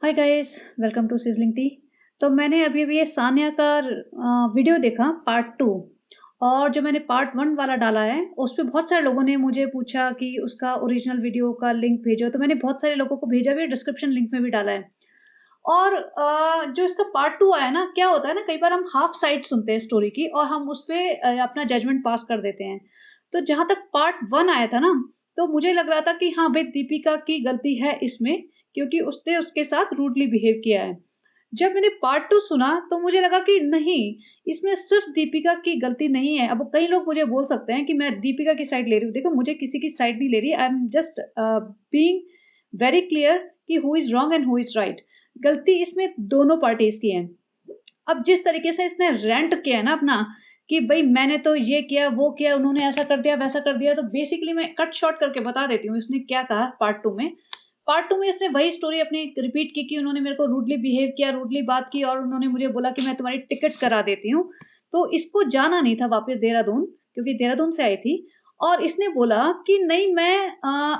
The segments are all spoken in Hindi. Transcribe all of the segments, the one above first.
Hi guys, welcome to sizzling tea. तो मैंने अभी-अभी ये सान्या का वीडियो देखा पार्ट 2। और जो मैंने पार्ट 1 वाला डाला है, उस पे बहुत सारे लोगों ने मुझे पूछा कि उसका ओरिजिनल वीडियो का लिंक भेजो, तो मैंने बहुत सारे लोगों को भेजा भी है, डिस्क्रिप्शन लिंक में भी डाला है। और जो इसका पार्ट 2 आया ना, क्या होता है ना, कई बार हम हाफ साइड सुनते हैं स्टोरी की और हम उस पे अपना जजमेंट पास कर देते हैं। तो जहाँ तक पार्ट 1 आया था ना, तो मुझे लग रहा था कि हाँ, भई दीपिका की गलती है इसमें, क्योंकि उसने उसके साथ रूडली बिहेव किया है। जब मैंने पार्ट 2 सुना तो मुझे लगा कि नहीं, इसमें सिर्फ़ दीपिका की गलती नहीं है। अब कई लोग मुझे बोल सकते हैं कि मैं दीपिका की साइड ले रही हूँ। देखो, मुझे किसी की साइड नहीं ले रही। I am just being very clear कि who is wrong and who is right. गलती इसमें दोनों पार्टीज़ की है। अब जिस तरीके से इसने रेंट किया है ना अपना, कि भई मैंने तो ये किया, वो किया, उन्होंने ऐसा कर दिया, वैसा कर दिया, तो बेसिकली मैं कट शॉर्ट करके बता देती हूँ इसने क्या कहा पार्ट 2 में। पार्ट 2 में इसने वही स्टोरी अपनी रिपीट की कि उन्होंने मेरे को रूडली बिहेव किया, रूडली बात की और उन्होंने मुझे बोला कि मैं तुम्हारी टिकट करा देती हूँ। तो इसको जाना नहीं था वापस देहरादून, क्योंकि देहरादून से आई थी। और इसने बोला कि नहीं, मैं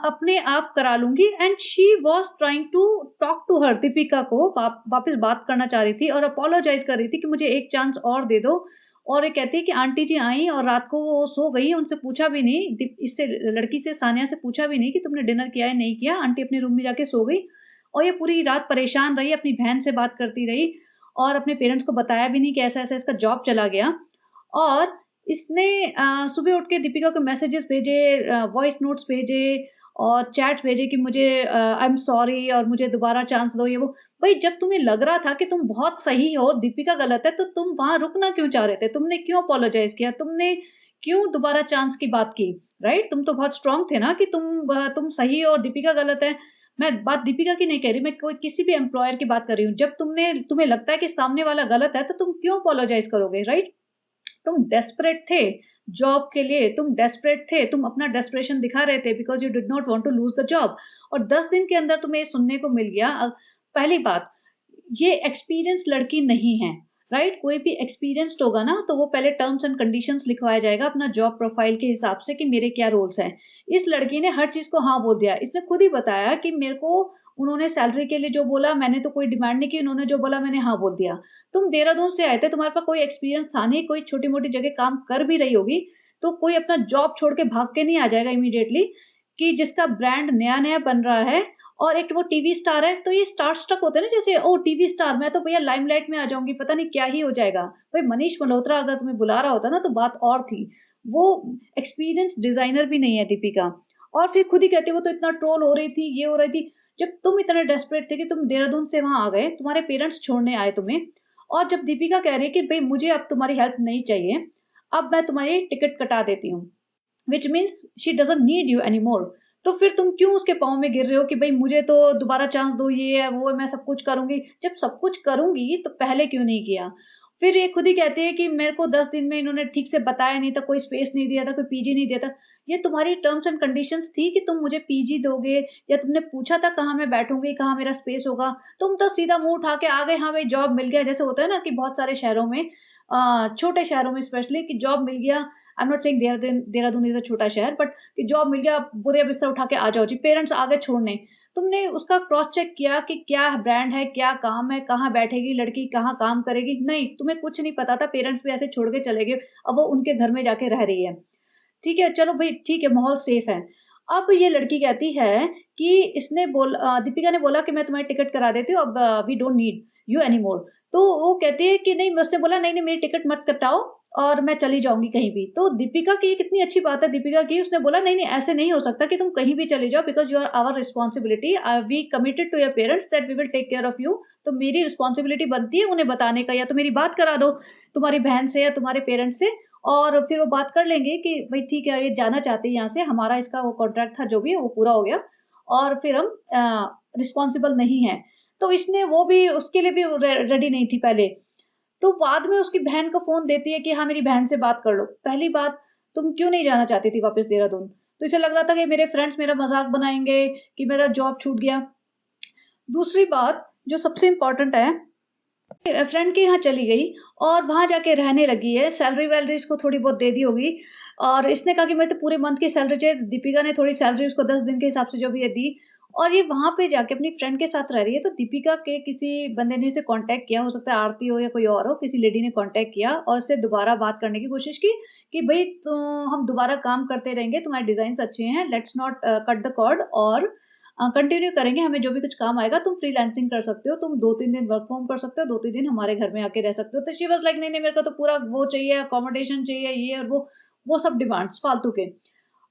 अपने आप करा लूँगी, and she was trying to talk to her, Deepika को वापस बात करना चाह रही थी और अपोलोजाइज़ कर रही थी कि मुझे एक चांस और दे दो। और ये कहती है कि आंटी जी आईं और रात को वो सो गई, उनसे पूछा भी नहीं, इससे लड़की से, सानिया से पूछा भी नहीं कि तुमने डिनर किया या नहीं किया, आंटी अपने रूम में जाके सो गई। और ये पूरी रात परेशान रही, अपनी बहन से बात करती रही और अपने पेरेंट्स को बताया भी नहीं कि ऐसा-ऐसा इसका जॉब चला गया। और इसने सुबह उठ के दीपिका को मैसेजेस भेजे, वॉइस नोट्स भेजे और चैट्स भेजे कि मुझे आई एम सॉरी और मुझे दोबारा चांस दो, ये वो। भई जब तुम्हें लग रहा था कि तुम बहुत सही हो, दीपिका गलत है, तो तुम वहाँ रुकना क्यों चाह रहे थे? तुमने क्यों अपोलोजाइज़ किया? तुमने क्यों दोबारा चांस की बात की? राइट? तुम तो बहुत स्ट्रॉन्ग थे ना कि तुम सही हो और दीपिका गलत है। मैं बात दीपिका की नहीं कह रही, मैं कोई किसी भी एम्प्लॉयर की बात कर रही हूँ। जब तुम्हें लगता है कि सामने वाला गलत है, तो तुम क्यों अपोलोजाइज़ करोगे? राइट? तुम डेस्परेट थे जॉब के लिए, तुम डेस्परेट थे, तुम अपना डेस्परेशन दिखा रहे थे because you did not want to lose the job. और 10 दिन के अंदर तुम्हें ये सुनने को मिल गया। पहली बात, ये एक्सपीरियंस लड़की नहीं है, राइट? कोई भी एक्सपीरियंस्ड होगा ना, तो वो पहले टर्म्स एंड कंडीशंस लिखवाया जाएगा अपना जॉब प्रोफाइल के हिसाब से कि मेरे क्या रूल्स हैं। इस लड़की ने हर चीज़ को हाँ बोल दिया। इसने खुद ही बताया कि मेरे को उन्होंने सैलरी के लिए जो बोला, मैंने तो कोई डिमांड नहीं की, उन्होंने जो बोला मैंने हाँ बोल दिया। तुम देहरादून से आए थे, तुम्हारे पास कोई एक्सपीरियंस था नहीं, कोई छोटी-मोटी जगह काम कर भी रही होगी, तो कोई अपना जॉब छोड़ के भाग के नहीं आ जाएगा इमीडिएटली, कि जिसका ब्रांड नया-नया बन रहा है और एक वो टीवी स्टार है, तो ये स्टार स्ट्रक होते हैं ना, जैसे ओह! टीवी स्टार, मैं तो भैया लाइमलाइट में आ जाऊँगी, पता नहीं क्या ही हो जाएगा। भई मनीष मल्होत्रा अगर तुम्हें बुला रहा होता ना, तो बात और थी। वो एक्सपीरियंस्ड डिज़ाइनर भी नहीं है दीपिका। और फिर खुद ही कहती है वो तो इतना ट्रोल हो रही थी, ये हो रही थी। जब तुम इतने डेस्परेट थे कि तुम देहरादून से वहाँ आ गए, तुम्हारे पेरेंट्स छोड़ने आए तुम्हें, और जब दीपिका कह रही है कि भई मुझे अब तुम्हारी हेल्प नहीं चाहिए, अब मैं तुम्हारी टिकट कटा देती हूँ। Which means she doesn't need you anymore. तो फिर तुम क्यों उसके पाँव में गिर रहे हो कि भई मुझे तो दोबारा चांस दो, ये है, वो है, मैं सब कुछ करूँगी। जब सब कुछ करूँगी तो पहले क्यों नहीं किया? फिर ये खुद ही कहती है कि मेरे को 10 दिन में इन्होंने ठीक से बताया नहीं था, कोई स्पेस नहीं दिया था, कोई पीजी नहीं दिया था। ये तुम्हारी टर्म्स एंड कंडीशंस थी कि तुम मुझे पीजी दोगे, या तुमने पूछा था कहाँ मैं बैठूँगी, कहाँ मेरा स्पेस होगा? तुम तो सीधा मुँह उठा के आ गए, हाँ भाई जॉब मिल गया। जैसे होता है ना कि बहुत सारे शहरों में, छोटे शहरों में स्पेशली, कि जॉब मिल गया। I am not saying Dehradun is a छोटा शहर, बट कि जॉब मिल गया, बोरिया-बिस्तर उठा के आ जाओ जी, पेरेंट्स आ गए छोड़ने। तुमने उसका क्रॉस चेक किया कि क्या ब्रांड है, क्या काम है, कहाँ बैठेगी लड़की, कहाँ काम करेगी? नहीं, तुम्हें कुछ नहीं पता था, पेरेंट्स भी ऐसे छोड़ के चले गए, अब वो उनके घर में जाके रह रही है। ठीक है, चलो भई ठीक है, माहौल सेफ है। अब ये लड़की कहती है कि दीपिका ने बोला कि मैं तुम्हारी टिकट करा देती हूँ, अब we don't need you anymore. तो वो कहती है कि नहीं, उसने बोला नहीं, नहीं मेरी टिकट मत कटाओ और मैं चली जाऊँगी कहीं भी। तो दीपिका की ये कितनी अच्छी बात है दीपिका की, उसने बोला नहीं, नहीं ऐसे नहीं हो सकता कि तुम कहीं भी चली जाओ, because you are our responsibility, we committed to your parents that we will take care of you. तो मेरी रिस्पांसिबिलिटी बनती है उन्हें बताने का, या तो मेरी बात करा दो तुम्हारी बहन से या तुम्हारे पेरेंट्स से, और फिर वो बात कर लेंगे कि भई ठीक है, ये जाना चाहती है यहाँ से, हमारा इसका वो कॉन्ट्रैक्ट था जो भी है वो पूरा हो गया और फिर हम रिस्पॉन्सिबल नहीं हैं। तो इसने वो भी, उसके लिए भी रेडी नहीं थी पहले। तो बाद में उसकी बहन को फ़ोन देती है कि हाँ, मेरी बहन से बात कर लो। पहली बात, तुम क्यों नहीं जाना चाहती थी वापस देहरादून? तो इसे लग रहा था कि मेरे फ्रेंड्स मेरा मज़ाक बनाएँगे कि मेरा जॉब छूट गया। दूसरी बात जो सबसे इम्पोर्टेंट है, फ्रेंड के यहाँ चली गई और वहाँ जाके रहने लगी है, सैलरी-वैलरी इसको थोड़ी बहुत दे दी होगी और इसने कहा कि मैं तो पूरे मंथ की सैलरी चाहिए, दीपिका ने थोड़ी सैलरी उसको 10 दिन के हिसाब से जो भी है दी और ये वहाँ पे जाके अपनी फ्रेंड के साथ रह रही है, तो दीपिका के किसी बंदे ने उसे कॉन्टैक्ट किया, हो सकता है आरती हो या कोई और हो, किसी लेडी ने कॉन्टैक्ट किया और उससे दोबारा बात करने की कोशिश की कि भई तो हम दोबारा काम करते रहेंगे, तुम्हारे डिज़ाइन्स अच्छे हैं, let's not cut the cord और कंटिन्यू करेंगे, हमें जो भी कुछ काम आएगा तुम फ्रीलांसिंग कर सकते हो, तुम 2-3 दिन वर्क फ्रॉम कर सकते हो, 2-3 दिन हमारे घर में आके रह सकते हो। तो शी वाज़ लाइक नहीं, नहीं मेरे को तो पूरा वो चाहिए, अकोमोडेशन चाहिए, ये और वो सब डिमांड्स फालतू के।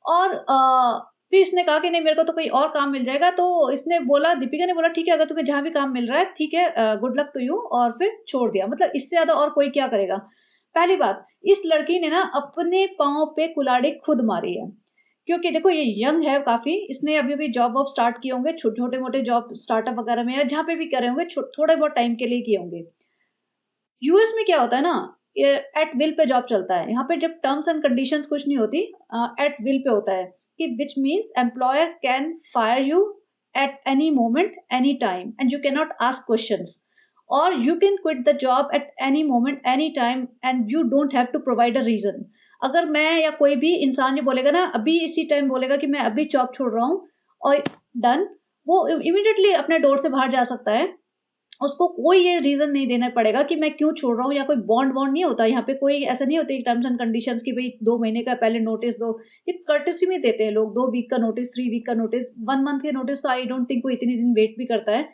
और फिर इसने कहा कि नहीं मेरे को तो कोई और काम मिल जाएगा, तो इसने बोला दीपिका ने बोला ठीक है अगर तुम्हें जहाँ भी काम मिल रहा है ठीक है गुड लक टू यू और फिर छोड़ दिया। मतलब इससे ज़्यादा और कोई क्या करेगा? पहली बात, इस लड़की ने ना अपने पाँव पे कुल्हाड़ी खुद मारी है। क्योंकि देखो ये यंग है काफ़ी, इसने अभी-अभी जॉब-वॉब स्टार्ट किए होंगे, छोटे-मोटे जॉब स्टार्टअप वगैरह में या जहाँ पे भी करे होंगे थोड़े बहुत टाइम के लिए किए होंगे। यूएस में क्या होता है ना, ये एट विल पे जॉब चलता है। यहाँ पे जब टर्म्स एंड कंडीशंस कुछ नहीं होती एट विल पे होता है कि which means employer can fire you at any moment, any time and you can not ask questions और you can quit the job at any moment, any time and you don't have to provide a reason. अगर मैं या कोई भी इंसान ये बोलेगा ना, अभी इसी टाइम बोलेगा कि मैं अभी जॉब छोड़ रहा हूँ और डन, वो इमीडिएटली अपने डोर से बाहर जा सकता है। उसको कोई ये रीज़न नहीं देना पड़ेगा कि मैं क्यों छोड़ रहा हूँ या कोई बॉन्ड-वॉन्ड नहीं होता यहाँ पे, कोई ऐसा नहीं होता टर्म्स एंड कंडीशंस कि भई 2 महीने का पहले नोटिस दो। ये कर्टेसी में देते हैं लोग, 2 वीक का नोटिस, 3 वीक का नोटिस, 1 मंथ के नोटिस तो आई डोंट थिंक कोई इतने दिन वेट भी करता है।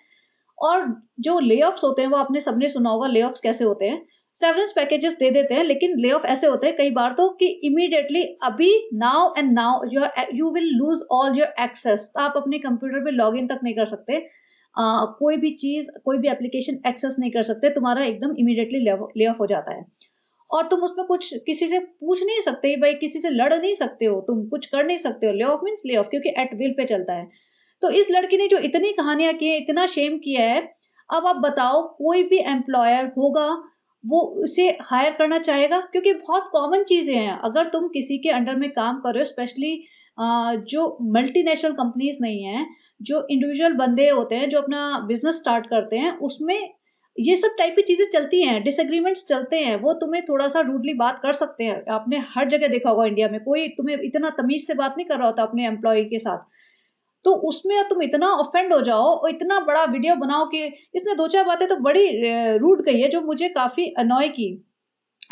और जो ले-ऑफ्स होते हैं वो आपने सबने सुना होगा ले-ऑफ्स कैसे होते हैं। सेवरेंस पैकेजेस दे देते हैं लेकिन ले-ऑफ ऐसे होते हैं कई बार तो कि इमीडिएटली अभी now and now you will lose all your access. आप अपने कंप्यूटर पे लॉगिन तक नहीं कर सकते। कोई भी चीज़, कोई भी एप्लीकेशन एक्सेस नहीं कर सकते, तुम्हारा एकदम इमीडिएटली ले-ऑफ हो जाता है। और तुम उसमें कुछ किसी से पूछ नहीं सकते भाई, किसी से लड़ नहीं सकते हो, तुम कुछ कर नहीं सकते हो। ले-ऑफ मीन्स ले-ऑफ क्योंकि एट विल पे चलता है। तो इस लड़की ने जो इतनी कहानियाँ की हैं, इतना शेम किया है, अब आप बताओ कोई भी एम्प्लॉयर होगा, वो उसे हायर करना चाहेगा? क्योंकि बहुत कॉमन चीज़ें हैं, अगर तुम किसी के अंडर में काम कर रहे हो स्पेशली जो मल्टीनेशनल कंपनीज़ नहीं हैं, जो इंडिविजुअल बंदे होते हैं, जो अपना बिज़नेस स्टार्ट करते हैं, उसमें ये सब टाइप की चीज़ें चलती हैं, डिसएग्रीमेंट्स चलते हैं, वो तुम्हें थोड़ा-सा रूडली बात कर सकते हैं। आपने हर जगह देखा होगा इंडिया में, कोई तुम्हें इतना तमीज़ से बात नहीं कर रहा होता अपने एम्प्लॉयी के साथ। तो उसमें तुम इतना ऑफेंड हो जाओ और इतना बड़ा वीडियो बनाओ कि इसने 2-4 बातें तो बड़ी रूड कही है जो मुझे काफ़ी अनॉय की।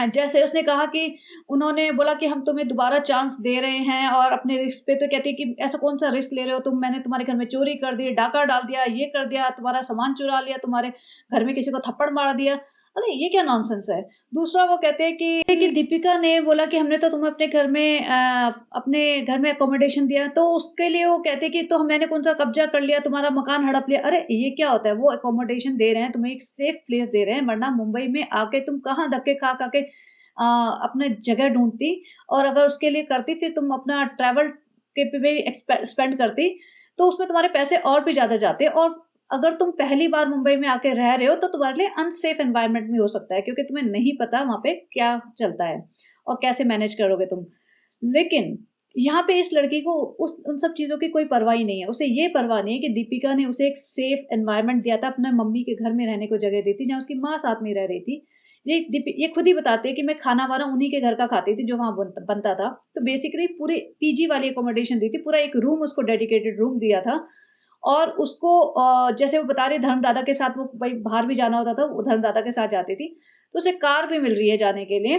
जैसे उसने कहा कि उन्होंने बोला कि हम तुम्हें दोबारा चांस दे रहे हैं और अपने रिस्क पे, तो कहती है कि ऐसा कौन-सा रिस्क ले रहे हो तुम? मैंने तुम्हारे घर में चोरी कर दी, डाका डाल दिया, ये कर दिया, तुम्हारा सामान चुरा लिया, तुम्हारे घर में किसी को थप्पड़ मार दिया। अरे ये क्या नॉनसेंस है? दूसरा वो कहते हैं कि दीपिका ने बोला कि हमने तो तुम्हें अपने घर में अकोमोडेशन दिया, तो उसके लिए वो कहते हैं कि तो मैंने कौन-सा कब्ज़ा कर लिया, तुम्हारा मकान हड़प लिया। अरे ये क्या होता है? वो अकोमोडेशन दे रहे हैं, तुम्हें एक सेफ प्लेस दे रहे हैं, वरना मुंबई में आके तुम कहाँ धक्के खा-खा के अपने जगह ढूँढती और अगर उसके लिए करती फिर तुम अपना ट्रैवल के पे भी स्पेंड करती, तो उसमें तुम्हारे पैसे और भी ज़्यादा जाते और अगर तुम पहली बार मुंबई में आके रह रहे हो, तो तुम्हारे लिए अनसेफ एनवायरनमेंट भी हो सकता है क्योंकि तुम्हें नहीं पता वहाँ पे क्या चलता है और कैसे मैनेज करोगे तुम। लेकिन यहाँ पे इस लड़की को उस उन सब चीज़ों की कोई परवाह ही नहीं है। उसे ये परवाह नहीं है कि दीपिका ने उसे एक सेफ एनवायरनमेंट दिया था, अपने मम्मी के घर में रहने को जगह दी थी, जहाँ उसकी माँ साथ में रह रही थी। ये खुद ही बताते हैं कि मैं खाना-वाना उन्हीं के घर का खाती थी, जो वहाँ बनता था। तो बेसिकली पूरे पीजी वाली अकोमोडेशन दी थी, पूरा एक रूम उसको डेडिकेटेड रूम दिया था और उसको जैसे वो बता रही धर्मदादा के साथ वो भई बाहर भी जाना होता था, वो धर्मदादा के साथ जाती थी। तो उसे कार भी मिल रही है जाने के लिए,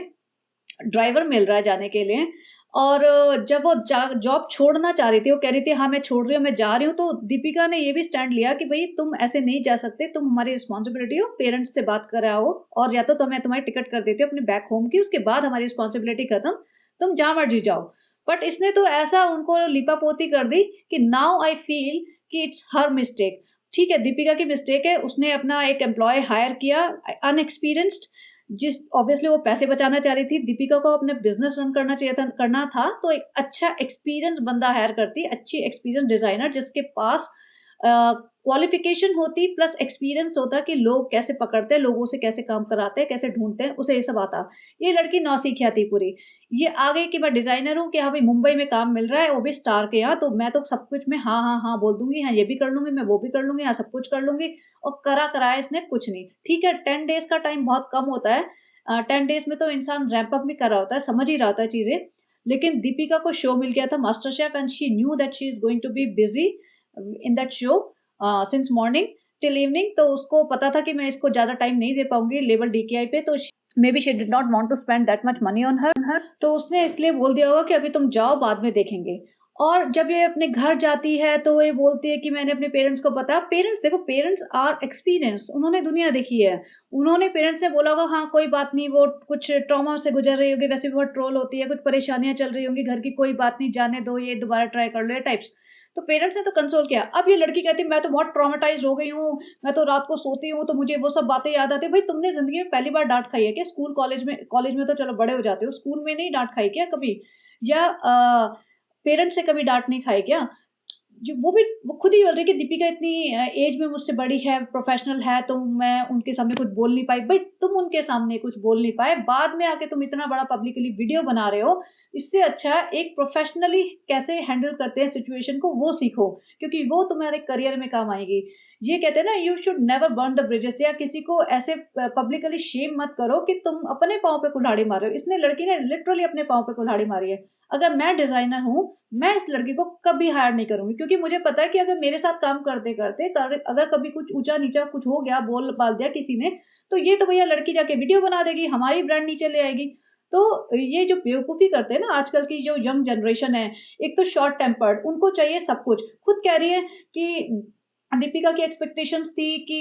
ड्राइवर मिल रहा है जाने के लिए और जब वो जॉब छोड़ना चाह रही थी, वो कह रही थी हाँ, मैं छोड़ रही हूँ, मैं जा रही हूँ, तो दीपिका ने ये भी स्टैंड लिया कि भई तुम ऐसे नहीं जा सकते, तुम हमारी रिस्पॉन्सिबिलिटी हो, पेरेंट्स से बात कराओ और या तो मैं तुम्हारी टिकट कर देती हूँ अपने बैक होम की, उसके बाद हमारी रिस्पॉन्सिबिलिटी खत्म, तुम जहाँ मर्ज़ी जाओ। बट इसने तो ऐसा उनको लीपापोती कर दी कि नाउ आई फील कि इट्स हर मिस्टेक। ठीक है, दीपिका की मिस्टेक है, उसने अपना एक एम्प्लॉयी हायर किया अनएक्सपीरियंस्ड, जिस ऑब्वियसली वो पैसे बचाना चाह रही थी, दीपिका को अपना बिज़नेस रन करना था, तो एक अच्छा एक्सपीरियंस बंदा हायर करती, अच्छी एक्सपीरियंस डिज़ाइनर जिसके पास क्वालिफ़िकेशन होती प्लस एक्सपीरियंस होता कि लोग कैसे पकड़ते हैं, लोगों से कैसे काम कराते हैं, कैसे ढूँढते हैं, उसे ये सब आता। ये लड़की नौसिखिया थी पूरी। ये आ गई कि मैं डिज़ाइनर हूँ कि हाँ भाई मुंबई में काम मिल रहा है, वो भी स्टार के यहाँ, तो मैं तो सब कुछ में हाँ, हाँ, हाँ बोल दूँगी, हाँ ये भी कर लूँगी, मैं वो भी कर लूँगी, हाँ सब कुछ कर लूँगी और कराया इसने कुछ नहीं। ठीक है, 10 डेज़ का टाइम बहुत कम होता है। 10 डेज़ में तो इंसान रैंप अप भी कर रहा होता है, समझ ही रहा होता है चीज़ें। लेकिन दीपिका को शो मिल गया था MasterChef and she knew that she is going to be busy in that show since morning till evening. तो उसको पता था कि मैं इसको ज़्यादा टाइम नहीं दे पाऊँगी लेवल डीकेआई पे, तो maybe she did not want to spend that much money on her. तो उसने इसलिए बोल दिया होगा कि अभी तुम जाओ, बाद में देखेंगे। और जब ये अपने घर जाती है तो ये बोलती है कि मैंने अपने पेरेंट्स को बताया। पेरेंट्स देखो, पेरेंट्स आर एक्सपीरियंस, उन्होंने दुनिया देखी है। उन्होंने पेरेंट्स ने बोला होगा हाँ कोई बात नहीं, वो कुछ ट्रॉमा से गुजर रही होगी, वैसे भी बहुत ट्रोल होती है, कुछ परेशानियां चल रही होंगी घर की, कोई बात नहीं जाने दो, ये दोबारा ट्राई कर लो, ये टाइप्स। तो पेरेंट्स ने तो कंसोल किया। अब ये लड़की कहती है मैं तो बहुत ट्रॉमेटाइज्ड हो गई हूँ, मैं तो रात को सोती हूँ तो मुझे वो सब बातें याद आती है। भाई तुमने जिंदगी में पहली बार डांट खाई है क्या? स्कूल कॉलेज में तो चलो बड़े हो जाते हो, स्कूल में नहीं डांट खाई क्या कभी? या पेरेंट्स से कभी डांट नहीं खाई क्या? जो वो खुद ही बोल रही है कि दीपिका इतनी एज में मुझसे बड़ी है, प्रोफेशनल है, तो मैं उनके सामने कुछ बोल नहीं पाई। भाई तुम उनके सामने कुछ बोल नहीं पाए, बाद में आके तुम इतना बड़ा पब्लिकली वीडियो बना रहे हो। इससे अच्छा एक प्रोफेशनली कैसे हैंडल करते हैं सिचुएशन को वो सीखो, क्योंकि वो तुम्हारे करियर में काम आएगी। ये कहते हैं ना, you should never burn the bridges, या किसी को ऐसे पब्लिकली शेम मत करो कि तुम अपने पाँव पे कुल्हाड़ी मार रहे हो। इसने लड़की ने लिटरली अपने पाँव पे कुल्हाड़ी मारी है। अगर मैं डिजाइनर हूँ, मैं इस लड़की को कभी हायर नहीं करूँगी, क्योंकि मुझे पता है कि अगर मेरे साथ काम करते-करते अगर कभी कुछ ऊँचा-नीचा कुछ हो गया, बोल-बाल दिया किसी ने, तो ये तो भैया लड़की जाके वीडियो बना देगी, हमारी ब्रांड नीचे ले आएगी। तो ये जो बेवकूफ़ी करते हैं ना आजकल की जो यंग जनरेशन है, एक तो शॉर्ट टेम्पर्ड, उनको चाहिए सब कुछ। खुद कह रही है कि दीपिका की एक्सपेक्टेशंस थी कि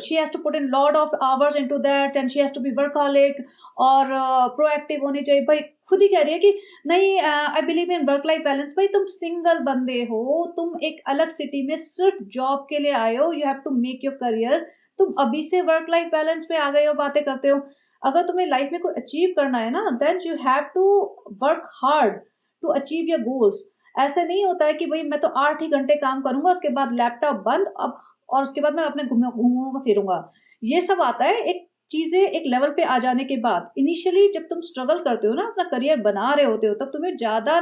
she has to put in lot of hours into that and she has to be workaholic और प्रोएक्टिव होनी चाहिए। भाई खुद ही कह रही है कि नहीं, I believe in work life balance. भाई तुम सिंगल बंदे हो, तुम एक अलग सिटी में सिर्फ जॉब के लिए आए हो, you have to make your career. तुम अभी से वर्क लाइफ बैलेंस पे आ गए हो, बातें करते हो। अगर तुम्हें लाइफ में कुछ अचीव करना है ना, then you have to work hard to achieve your goals. ऐसे नहीं होता है कि भई मैं तो 8 ही घंटे काम करूँगा, उसके बाद लैपटॉप बंद, अब और उसके बाद मैं अपने घूमूँगा फिरूँगा। ये सब आता है एक चीज़ें एक लेवल पे आ जाने के बाद। इनिशियली जब तुम स्ट्रगल करते हो ना, अपना करियर बना रहे होते हो, तब तुम्हें ज़्यादा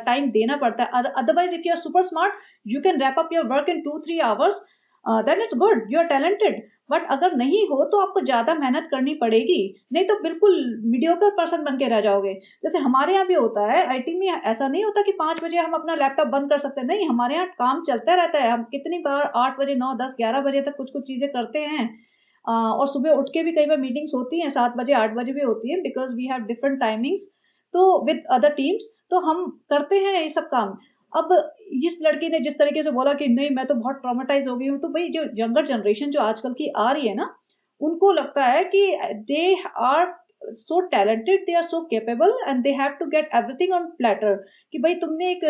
टाइम देना पड़ता है। Otherwise if you are super smart, you can wrap up your work in 2-3 hours, then it's good, you are talented. But अगर नहीं हो तो आपको ज़्यादा मेहनत करनी पड़ेगी, नहीं तो बिल्कुल मीडियोकर पर्सन बन के रह जाओगे। जैसे हमारे यहाँ भी होता है, आईटी में ऐसा नहीं होता कि 5 बजे हम अपना लैपटॉप बंद कर सकते हैं। नहीं, हमारे यहाँ काम चलता रहता है। हम कितनी बार 8 बजे, 9, 10, 11 बजे तक कुछ-कुछ चीज़ें करते हैं। और सुबह उठ के भी कई बार मीटिंग्स होती हैं, 7 बजे, 8 बजे भी होती है, because we have different timings, तो विद अदर टीम्स, तो हम करते हैं ये सब काम। अब इस लड़की ने जिस तरीके से बोला कि नहीं मैं तो बहुत ट्रॉमाटाइज़ हो गई हूँ, तो भई जो यंगर जनरेशन जो आजकल की आ रही है ना, उनको लगता है कि they are so talented, they are so capable and they have to get everything on platter, कि भई तुमने एक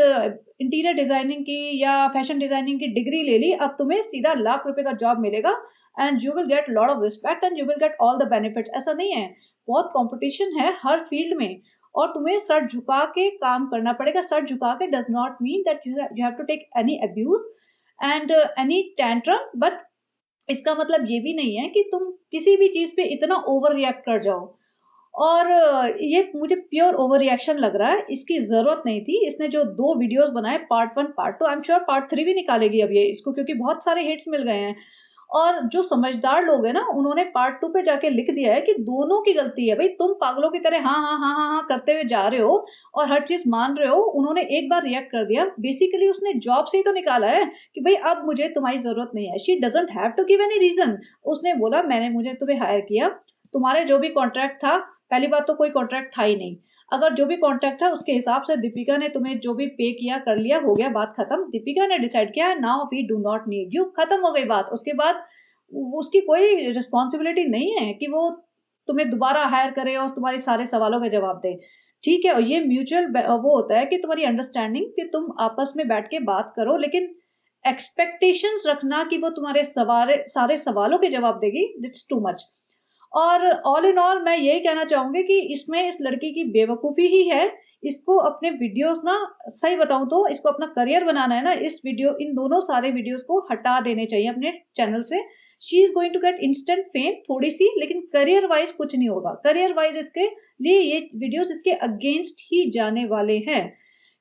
इंटीरियर डिज़ाइनिंग की या फैशन डिज़ाइनिंग की डिग्री ले ली, अब तुम्हें सीधा लाख रुपए का जॉब मिलेगा and you will get lot of respect and you will get all the benefits. ऐसा नहीं है, बहुत कॉम्पिटिशन है हर फील्ड में, और तुम्हें सर झुका के काम करना पड़ेगा। सर झुका के does not mean that you have to take any abuse and any tantrum, but इसका मतलब ये भी नहीं है कि तुम किसी भी चीज़ पे इतना ओवर रिएक्ट कर जाओ। और ये मुझे प्योर ओवर रिएक्शन लग रहा है, इसकी ज़रूरत नहीं थी। इसने जो 2 वीडियोज़ बनाए, part 1, part 2, I am sure part 3 भी निकालेगी अब ये इसको, क्योंकि बहुत सारे हिट्स मिल गए हैं। और जो समझदार लोग हैं ना, उन्होंने पार्ट 2 पे जाके लिख दिया है कि दोनों की गलती है। भई तुम पागलों की तरह हाँ, हाँ, हाँ, हाँ, हाँ करते हुए जा रहे हो और हर चीज़ मान रहे हो। उन्होंने एक बार रिएक्ट कर दिया। बेसिकली उसने जॉब से ही तो निकाला है कि भई अब मुझे तुम्हारी ज़रूरत नहीं है। She doesn't have to give any reason. उसने बोला मुझे तुम्हें हायर किया, तुम्हारे जो भी कॉन्ट्रैक्ट था, पहली बात तो कोई कॉन्ट्रैक्ट था ही नहीं। अगर जो भी कॉन्ट्रैक्ट था उसके हिसाब से दीपिका ने तुम्हें जो भी पे किया, कर लिया, हो गया, बात खत्म। दीपिका ने डिसाइड किया now we do not need you, खत्म हो गई बात। उसके बाद उसकी कोई रिस्पॉन्सिबिलिटी नहीं है कि वो तुम्हें दोबारा हायर करे और तुम्हारे सारे सवालों के जवाब दे। ठीक है, और ये म्यूचुअल वो होता है कि तुम्हारी अंडरस्टैंडिंग कि तुम आपस में बैठ के बात करो, लेकिन एक्सपेक्टेशंस रखना कि वो तुम्हारे सारे सवालों के जवाब देगी, इट्स टू मच। और ऑल इन ऑल मैं यही कहना चाहूँगी कि इसमें इस लड़की की बेवकूफ़ी ही है। इसको अपने वीडियोज़ ना, सही बताऊँ तो इसको अपना करियर बनाना है ना, इन दोनों सारे वीडियोज़ को हटा देने चाहिए अपने चैनल से। She is going to get instant fame थोड़ी-सी, लेकिन करियर वाइज़ कुछ नहीं होगा। करियर वाइज़ इसके लिए ये वीडियोज़ इसके अगेंस्ट ही जाने वाले हैं।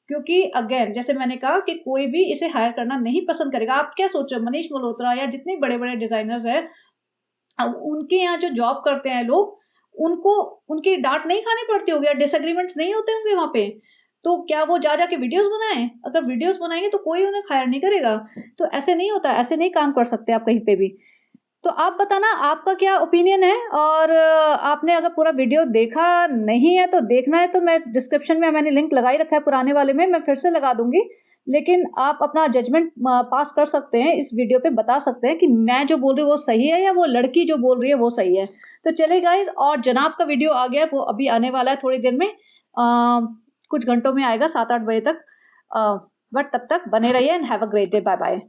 क्योंकि अगेन जैसे मैंने कहा कि कोई भी इसे हायर करना नहीं पसंद करेगा। आप क्या सोच रहे हो, मनीष मल्होत्रा या जितने बड़े-बड़े डिज़ाइनर्स हैं, अब उनके यहाँ जो जॉब करते हैं लोग, उनको उनकी डाँट नहीं खानी पड़ती होगी या डिसएग्रीमेंट्स नहीं होते होंगे वहाँ पे। तो क्या वो जा के वीडियोस बनाएं? अगर वीडियोस बनाएंगे तो कोई उन्हें हायर नहीं करेगा। तो ऐसे नहीं होता, ऐसे नहीं काम कर सकते आप कहीं पे भी। तो आप बताना आपका क्या ओपिनियन है? और आपने अगर पूरा वीडियो देखा नहीं है तो देखना है तो मैं डिस्क्रिप्शन में मैंने लिंक लगा ही रखा है पुराने वाले में, मैं फिर से लगा दूँगी। लेकिन आप अपना जजमेंट पास कर सकते हैं, इस वीडियो पे बता सकते हैं कि मैं जो बोल रही हूँ वो सही है या वो लड़की जो बोल रही है वो सही है। तो चलिए गाइज़, और जनाब का वीडियो आ गया है, वो अभी आने वाला है थोड़ी देर में। कुछ घंटों में आएगा 7-8 बजे तक। बट तब तक बने रहिए and have a great day. Bye bye.